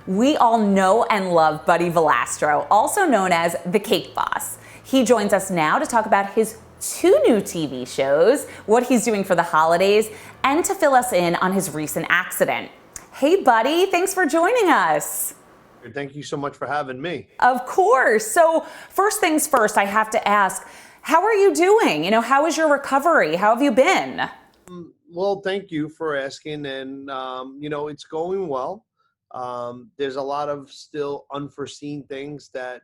We all know and love Buddy Valastro, also known as the Cake Boss. He joins us now to talk about his two new TV shows, what he's doing for the holidays, and to fill us in on his recent accident. Hey, Buddy, thanks for joining us. Thank you so much for having me. Of course. So first things first, I have to ask, how are you doing? How is your recovery? How have you been? Well, thank you for asking. And, it's going well. There's a lot of still unforeseen things that,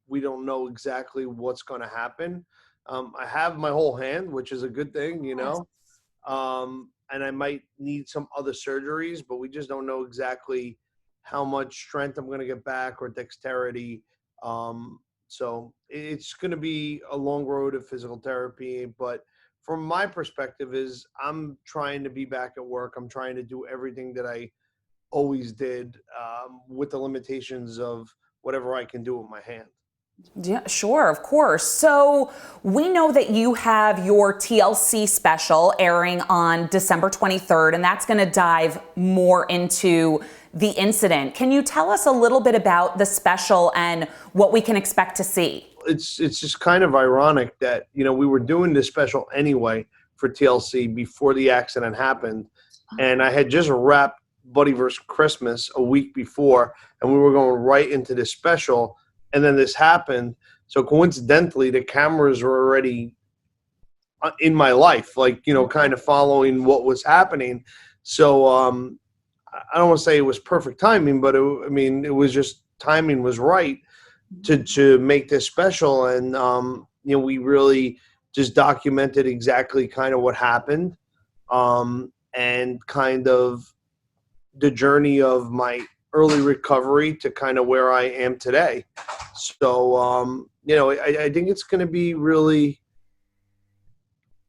we don't know exactly what's going to happen. I have my whole hand, which is a good thing, and I might need some other surgeries, but we just don't know exactly how much strength I'm going to get back or dexterity. So it's going to be a long road of physical therapy, but from my perspective is I'm trying to be back at work. I'm trying to do everything that I always did, with the limitations of whatever I can do with my hand. Yeah, sure, of course. So we know that you have your TLC special airing on December 23rd, and that's going to dive more into the incident. Can you tell us a little bit about the special and what we can expect to see? It's just kind of ironic that, we were doing this special anyway for TLC before the accident happened. And I had just wrapped Buddy vs. Christmas a week before, and we were going right into this special. And then this happened. So coincidentally, the cameras were already in my life, kind of following what was happening. So I don't want to say it was perfect timing, but it was just timing was right to make this special. And, we really just documented exactly kind of what happened, and kind of the journey of my early recovery to kind of where I am today. So, I think it's going to be really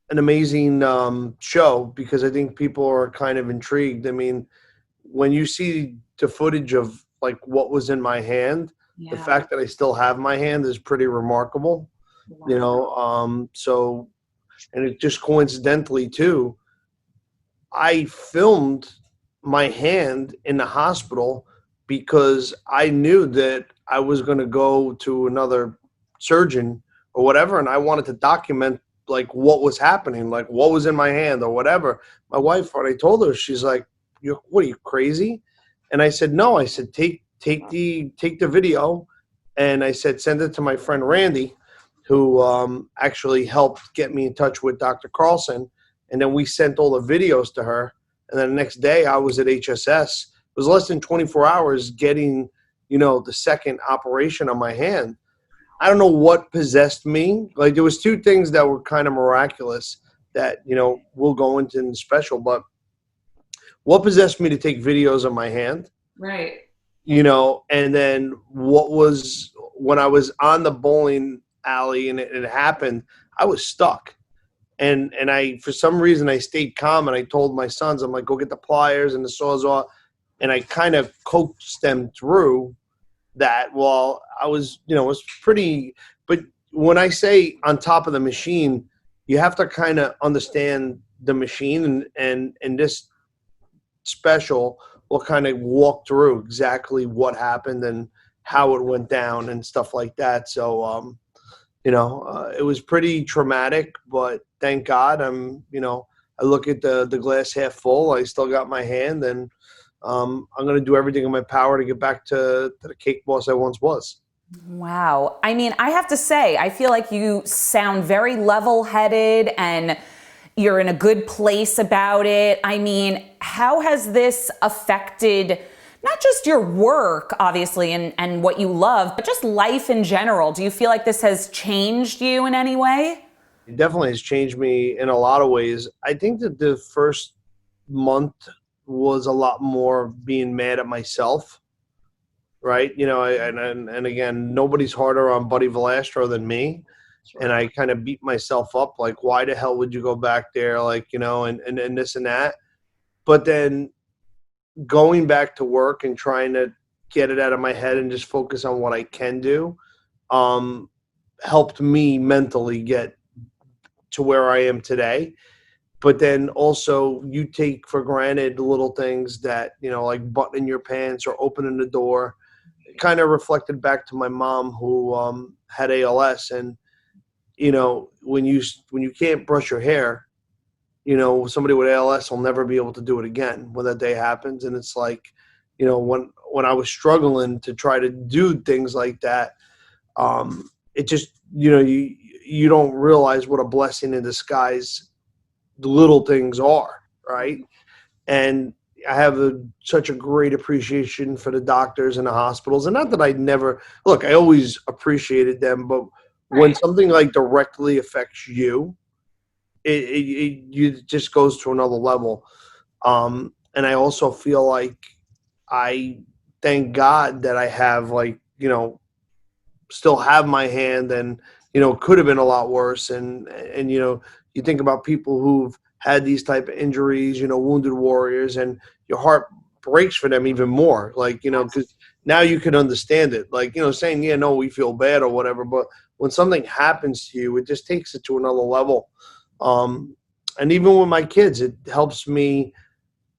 an amazing show, because I think people are kind of intrigued. When you see the footage of what was in my hand, the fact that I still have my hand is pretty remarkable. Wow. So, and it just coincidentally too, I filmed my hand in the hospital because I knew that I was going to go to another surgeon or whatever, and I wanted to document what was happening, what was in my hand or whatever. My wife, when I told her, she's like, "What are you, crazy?" And I said, "No." I said, take the video," and I said, "Send it to my friend Randy, who actually helped get me in touch with Dr. Carlson." And then we sent all the videos to her. And then the next day I was at HSS. It was less than 24 hours getting, the second operation on my hand. I don't know what possessed me. There was two things that were kind of miraculous that, we'll go into in the special, but what possessed me to take videos of my hand? Right. And then what was when I was on the bowling alley and it happened, I was stuck. And I, for some reason, I stayed calm, and I told my sons, I'm like, go get the pliers and the Sawzall. And I kind of coaxed them through that. Well, I was, it was pretty, but when I say on top of the machine, you have to kind of understand the machine, and this special will kind of walk through exactly what happened and how it went down and stuff like that. So, it was pretty traumatic, but thank God I look at the glass half full. I still got my hand, and I'm going to do everything in my power to get back to the cake boss I once was. Wow. I have to say, I feel like you sound very level-headed and you're in a good place about it. How has this affected not just your work, obviously, and what you love, but just life in general? Do you feel like this has changed you in any way? It definitely has changed me in a lot of ways. I think that the first month was a lot more being mad at myself, right? And again, nobody's harder on Buddy Valastro than me. Sure. And I kind of beat myself up, why the hell would you go back there? And this and that. But then going back to work and trying to get it out of my head and just focus on what I can do, helped me mentally get to where I am today. but then also you take for granted the little things that, like buttoning your pants or opening the door. It kind of reflected back to my mom who had ALS, and when you can't brush your hair, somebody with ALS will never be able to do it again when that day happens. And it's like, when I was struggling to try to do things like that, it just, you don't realize what a blessing in disguise the little things are, right? And I have such a great appreciation for the doctors and the hospitals. And not that I never look, I always appreciated them, but when something like directly affects you, it just goes to another level. And I also feel like I thank God that I have, like, still have my hand, and could have been a lot worse. And you think about people who've had these type of injuries, wounded warriors, and your heart breaks for them even more, like, because now you can understand it, like, saying, yeah, no, we feel bad or whatever, but when something happens to you, it just takes it to another level. And even with my kids, it helps me.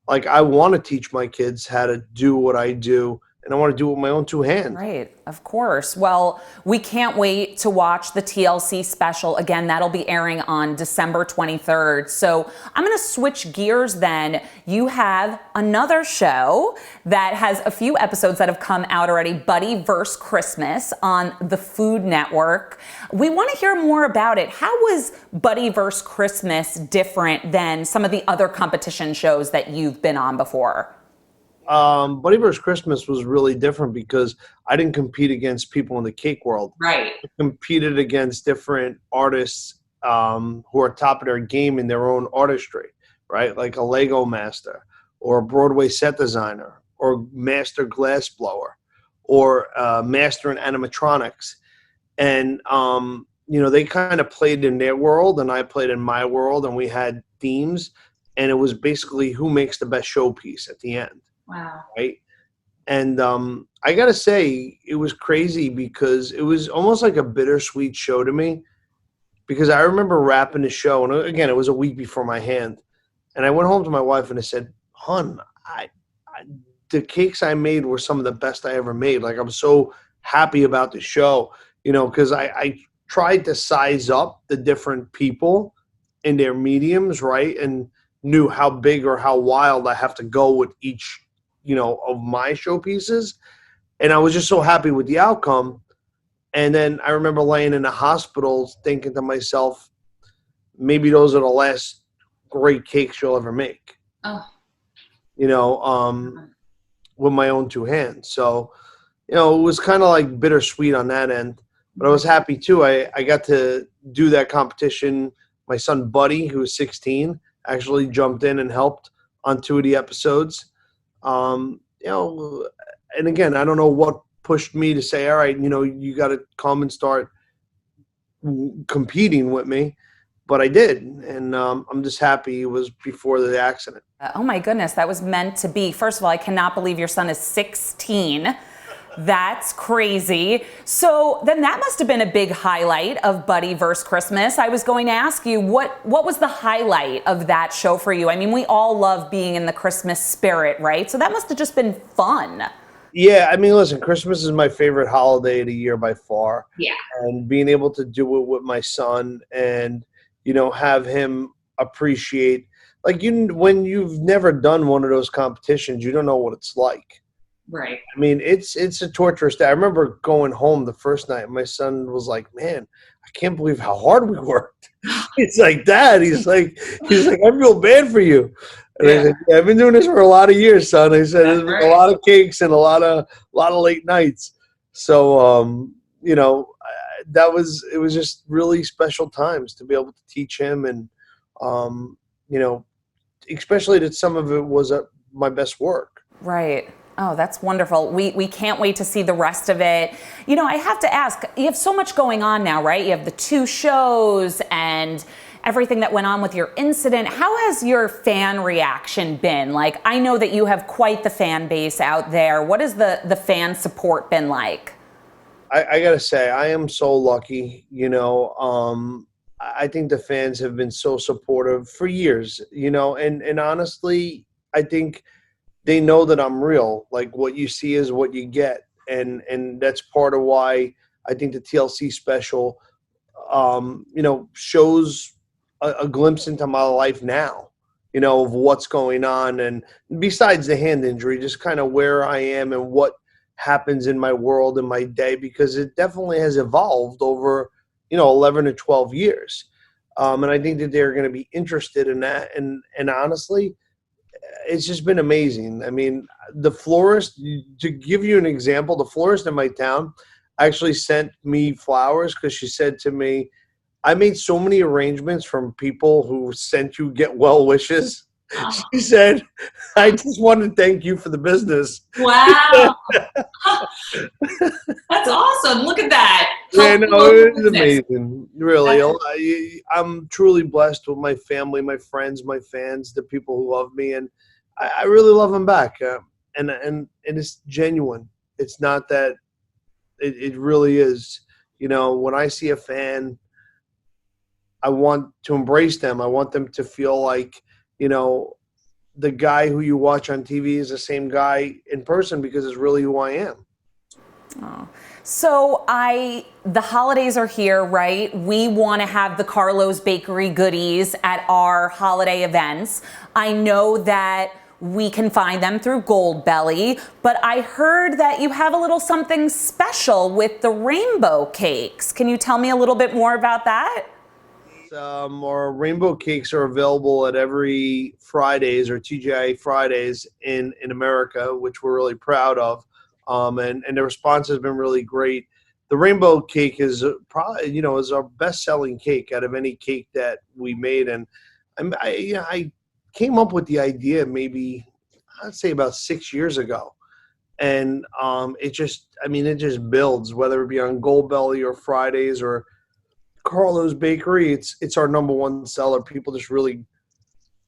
Like, I want to teach my kids how to do what I do, and I want to do it with my own two hands. Right, of course. Well, we can't wait to watch the TLC special. Again, that'll be airing on December 23rd. So I'm going to switch gears then. You have another show that has a few episodes that have come out already, Buddy vs. Christmas on the Food Network. We want to hear more about it. How was Buddy vs. Christmas different than some of the other competition shows that you've been on before? Buddy vs. Christmas was really different because I didn't compete against people in the cake world. Right. I competed against different artists who are top of their game in their own artistry, right? Like a Lego master or a Broadway set designer or master glass blower or master in animatronics. And, they kind of played in their world and I played in my world, and we had themes, and it was basically who makes the best showpiece at the end. Wow. Right. And I got to say, it was crazy because it was almost like a bittersweet show to me, because I remember wrapping the show. And again, it was a week before my hand. And I went home to my wife and I said, hon, the cakes I made were some of the best I ever made. Like, I'm so happy about the show, because I tried to size up the different people in their mediums, right? And knew how big or how wild I have to go with each of my showpieces. And I was just so happy with the outcome. And then I remember laying in the hospital thinking to myself, maybe those are the last great cakes you'll ever make. Oh. With my own two hands. So, it was kind of like bittersweet on that end. But I was happy too. I got to do that competition. My son Buddy, who was 16, actually jumped in and helped on 2 of the episodes. And again, I don't know what pushed me to say, all right, you got to come and start competing with me, but I did. And I'm just happy it was before the accident. Oh my goodness, that was meant to be. First of all, I cannot believe your son is 16. That's crazy. So then that must have been a big highlight of Buddy vs. Christmas. I was going to ask you, what was the highlight of that show for you? I mean, we all love being in the Christmas spirit, right? So that must have just been fun. Yeah, I mean, listen, Christmas is my favorite holiday of the year by far. Yeah. And being able to do it with my son and, have him appreciate, like, when you've never done one of those competitions, you don't know what it's like. Right. I mean, it's a torturous day. I remember going home the first night. My son was like, "Man, I can't believe how hard we worked." It's like, Dad. He's like, I feel bad for you. And I said, yeah, I've been doing this for a lot of years, son. I said, there's been a lot of cakes and a lot of late nights. So, it was just really special times to be able to teach him, and especially that some of it was my best work. Right. Oh, that's wonderful. We can't wait to see the rest of it. I have to ask, you have so much going on now, right? You have the 2 shows and everything that went on with your incident. How has your fan reaction been? Like, I know that you have quite the fan base out there. What has the fan support been like? I got to say, I am so lucky, I think the fans have been so supportive for years, and honestly, I think they know that I'm real. Like what you see is what you get, and that's part of why I think the TLC special, shows a glimpse into my life now, of what's going on, and besides the hand injury, just kind of where I am and what happens in my world and my day, because it definitely has evolved over 11 to 12 years. And I think that they're going to be interested in that. And honestly, it's just been amazing. I mean, the florist, to give you an example, the florist in my town actually sent me flowers because she said to me, I made so many arrangements from people who sent you get well wishes. Oh, She said, I just want to thank you for the business. wow. That's awesome. Look at that. Yeah, Helping no, local it's business. amazing. Really, I'm truly blessed with my family, my friends, my fans, the people who love me, and I really love them back. And it's genuine. It's not that it really is. When I see a fan, I want to embrace them. I want them to feel like, you know, the guy who you watch on TV is the same guy in person, because it's really who I am. So the holidays are here, right? We want to have the Carlo's Bakery goodies at our holiday events. I know that we can find them through Goldbelly, but I heard that you have a little something special with the rainbow cakes. Can you tell me a little bit more about that? Our rainbow cakes are available at every Fridays or TGI Fridays in America, which we're really proud of. And the response has been really great. The rainbow cake is probably, is our best selling cake out of any cake that we made. And I came up with the idea maybe, I'd say about 6 years ago. And it just builds, whether it be on Goldbelly or Fridays or Carlo's Bakery. It's our number one seller. People just really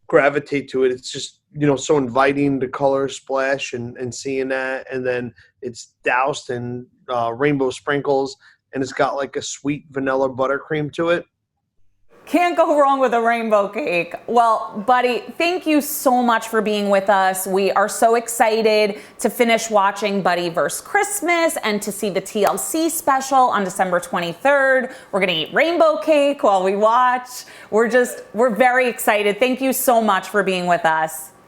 gravitate to it. It's just so inviting, the color splash and seeing that, and then it's doused in rainbow sprinkles, and it's got like a sweet vanilla buttercream to it. Can't go wrong with a rainbow cake. Well, buddy, thank you so much for being with us. We are so excited to finish watching Buddy vs. Christmas and to see the TLC special on December 23rd. We're going to eat rainbow cake while we watch. We're very excited. Thank you so much for being with us.